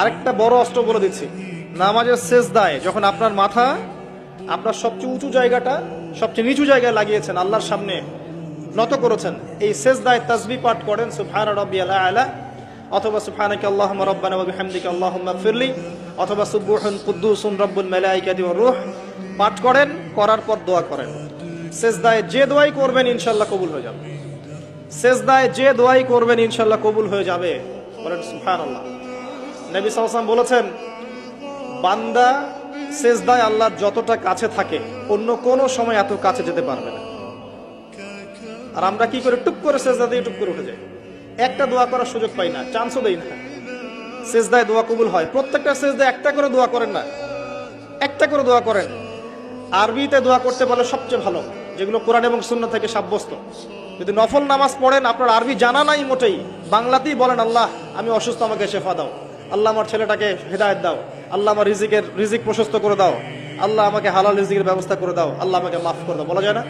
আরেকটা বড় অস্ত্র বলে দিচ্ছি, নামাজের সেজদায় যখন আপনার মাথা আপনার সবচেয়ে উঁচু জায়গাটা সবচেয়ে নিচু জায়গায় লাগিয়েছেন, আল্লাহর সামনে নত করেছেন, এই সেজদায় তাসবিহ পাঠ করেন সুবহান রাব্বিয়াল আ'লা, অথবা সুবহানাকা আল্লাহুম্মা রাব্বানা ওয়া বিহামদিকা আল্লাহুম্মা ইগফিরলি, অথবা সুবহুন কুদ্দুসুন রব্বুল মালাইকাতি ওয়ার রূহ পাঠ করেন। করার পর দোয়া করেন। সেজদায় যে দোয়াই করবেন ইনশাআল্লাহ কবুল হয়ে যাবে। সেজদায় যে দোয়াই করবেন ইনশাআল্লাহ কবুল হয়ে যাবে। বলেন সুবহানাল্লাহ। নবী সাল্লাল্লাহু আলাইহি ওয়াসাল্লাম বলেছেন, বান্দা সেজদায় আল্লাহর যতটা কাছে থাকে অন্য কোনো সময় এত কাছে যেতে পারবে না। আর আমরা কি করে টুক করে সেজদা দিয়ে টুক করে উঠে যাই, একটা দোয়া করার সুযোগ পাই না, চান্সও দেই না। সেজদায় দোয়া কবুল হয়, প্রত্যেকটা সেজদায় একটা করে দোয়া করেন না, একটা করে দোয়া করেন। আরবিতে দোয়া করতে পারলে সবচেয়ে ভালো, যেগুলো কোরআন এবং সুন্নাহ থেকে সাব্যস্ত। যদি নফল নামাজ পড়েন, আপনার আরবি জানা নাই মোটেই, বাংলাতেই বলেন, আল্লাহ আমি অসুস্থ, আমাকে শেফা দাও। আল্লাহ আমার ছেলেটাকে হেদায়েত দাও। আল্লাহ আমার রিজিক প্রশস্ত করে দাও। আল্লাহ আমাকে হালাল রিজিকের ব্যবস্থা করে দাও। আল্লাহ আমাকে মাফ করে দাও। বলা যায় না?